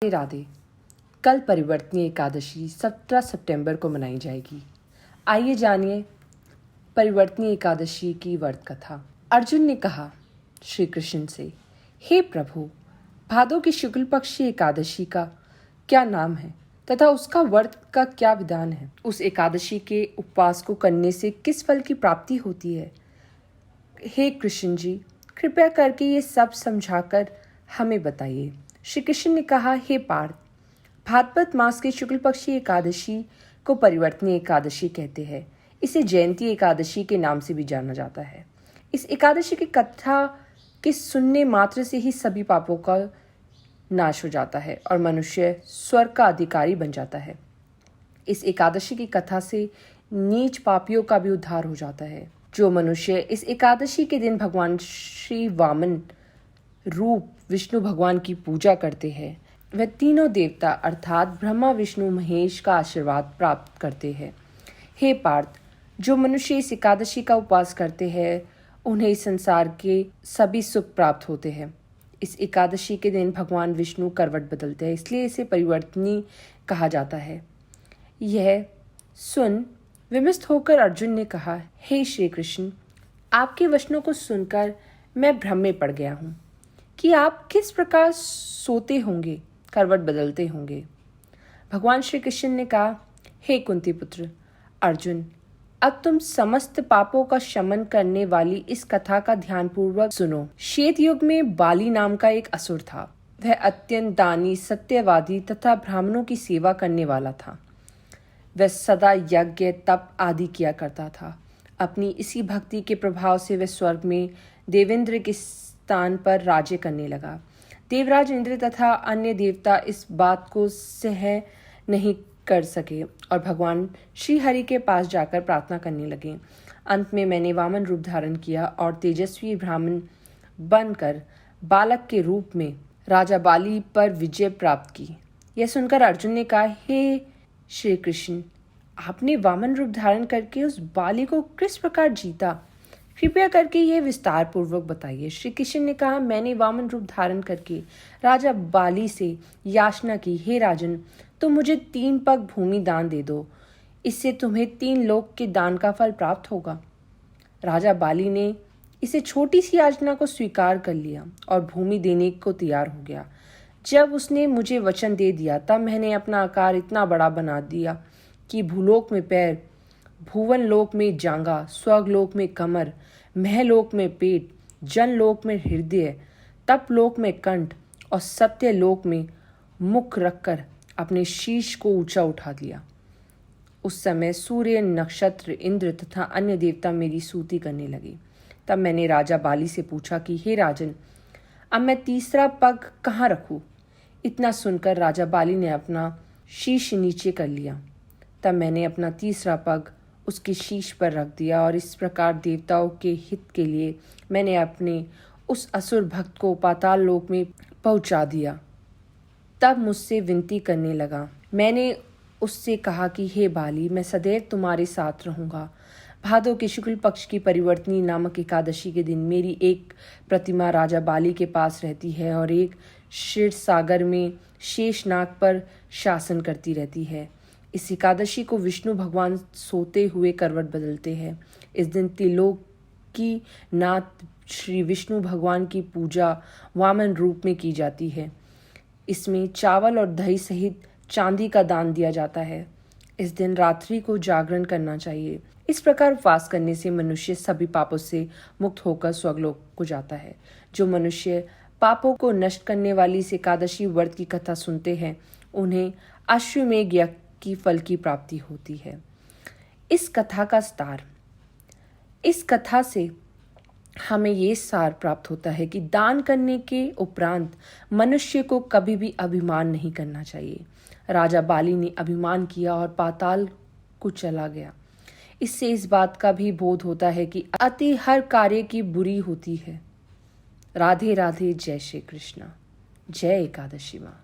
राधे। कल परिवर्तनीय एकादशी 17 सितंबर को मनाई जाएगी। आइए जानिए परिवर्तनीय एकादशी की व्रत कथा। अर्जुन ने कहा श्री कृष्ण से, हे प्रभु, भादों की शुक्ल पक्ष की एकादशी का क्या नाम है तथा उसका व्रत का क्या विधान है? उस एकादशी के उपवास को करने से किस फल की प्राप्ति होती है? हे कृष्ण जी, कृपया करके ये सब समझाकर हमें बताइए। श्री कृष्ण ने कहा, हे पार्थ, भाद्रपद मास की शुक्ल पक्षी एकादशी को परिवर्तनीय एकादशी कहते हैं। इसे जयंती एकादशी के नाम से भी जाना जाता है। इस एकादशी की कथा के सुनने मात्र से ही सभी पापों का नाश हो जाता है और मनुष्य स्वर्ग का अधिकारी बन जाता है। इस एकादशी की कथा से नीच पापियों का भी उद्धार हो जाता है। जो मनुष्य इस एकादशी के दिन भगवान श्री वामन रूप विष्णु भगवान की पूजा करते हैं, वह तीनों देवता अर्थात ब्रह्मा विष्णु महेश का आशीर्वाद प्राप्त करते हैं। हे पार्थ, जो मनुष्य इस एकादशी का उपवास करते हैं उन्हें इस संसार के सभी सुख प्राप्त होते हैं। इस एकादशी के दिन भगवान विष्णु करवट बदलते हैं, इसलिए इसे परिवर्तनी कहा जाता है। यह सुन विमस्त होकर अर्जुन ने कहा, हे श्री कृष्ण, आपके वचनों को सुनकर मैं भ्रम में पड़ गया हूँ कि आप किस प्रकार सोते होंगे, करवट बदलते होंगे। भगवान श्री कृष्ण ने कहा, हे कुंती पुत्र अर्जुन, अब तुम समस्त पापों का शमन करने वाली इस कथा का ध्यानपूर्वक सुनो। श्वेत युग में बाली नाम का एक असुर था। वह अत्यंत दानी, सत्यवादी तथा ब्राह्मणों की सेवा करने वाला था। वह सदा यज्ञ, तप आदि किया करता था। अपनी इसी भक्ति के प्रभाव से वह स्वर्ग में देवेंद्र के स्थान पर राज्य करने लगा। देवराज इंद्र तथा अन्य देवता इस बात को सह नहीं कर सके और भगवान श्री हरि के पास जाकर प्रार्थना करने लगे। अंत में मैंने वामन रूप धारण किया और तेजस्वी ब्राह्मण बनकर बालक के रूप में राजा बाली पर विजय प्राप्त की। यह सुनकर अर्जुन ने कहा, हे श्री कृष्ण, आपने वामन रूप धारण करके उस बाली को किस प्रकार जीता? कृपया करके यह विस्तार पूर्वक बताइए। श्री कृष्ण ने कहा, मैंने वामन रूप धारण करके राजा बाली से याचना की, हे राजन, तुम मुझे 3 पग भूमि दान दे दो, इससे तुम्हें 3 लोक के दान का फल प्राप्त होगा। राजा बाली ने इसे छोटी सी याचना को स्वीकार कर लिया और भूमि देने को तैयार हो गया। जब उसने मुझे वचन दे दिया तब मैंने अपना आकार इतना बड़ा बना दिया कि भूलोक में पैर, भुवन लोक में जांघा, स्वर्गलोक में कमर, महलोक में पेट, जनलोक में हृदय, तपलोक में कंठ और सत्यलोक में मुख रखकर अपने शीश को ऊंचा उठा दिया। उस समय सूर्य, नक्षत्र, इंद्र तथा अन्य देवता मेरी स्तुति करने लगे। तब मैंने राजा बाली से पूछा कि हे राजन, अब मैं तीसरा पग कहाँ रखूं? इतना सुनकर राजा बाली ने अपना शीश नीचे कर लिया। तब मैंने अपना तीसरा पग उसके शीश पर रख दिया और इस प्रकार देवताओं के हित के लिए मैंने अपने उस असुर भक्त को पाताल लोक में पहुंचा दिया। तब मुझसे विनती करने लगा। मैंने उससे कहा कि हे बाली, मैं सदैव तुम्हारे साथ रहूंगा। भादों के शुक्ल पक्ष की परिवर्तनी नामक एकादशी के दिन मेरी एक प्रतिमा राजा बाली के पास रहती है और एक क्षीर सागर में शेषनाग पर शासन करती रहती है। इस एकादशी को विष्णु भगवान सोते हुए करवट बदलते हैं। इस दिन त्रिलोकी नाथ श्री विष्णु भगवान की पूजा वामन रूप में की जाती है। इसमें चावल और दही सहित चांदी का दान दिया जाता है। इस दिन रात्रि को जागरण करना चाहिए। इस प्रकार उपवास करने से मनुष्य सभी पापों से मुक्त होकर स्वर्गलोक को जाता है। जो मनुष्य पापों को नष्ट करने वाली इस एकादशी व्रत की कथा सुनते हैं उन्हें अश्वमेध यज्ञ की फल की प्राप्ति होती है। इस कथा का सार, इस कथा से हमें ये सार प्राप्त होता है कि दान करने के उपरांत मनुष्य को कभी भी अभिमान नहीं करना चाहिए। राजा बाली ने अभिमान किया और पाताल को चला गया। इससे इस बात का भी बोध होता है कि अति हर कार्य की बुरी होती है। राधे राधे। जय श्री कृष्ण। जय एकादशी माँ।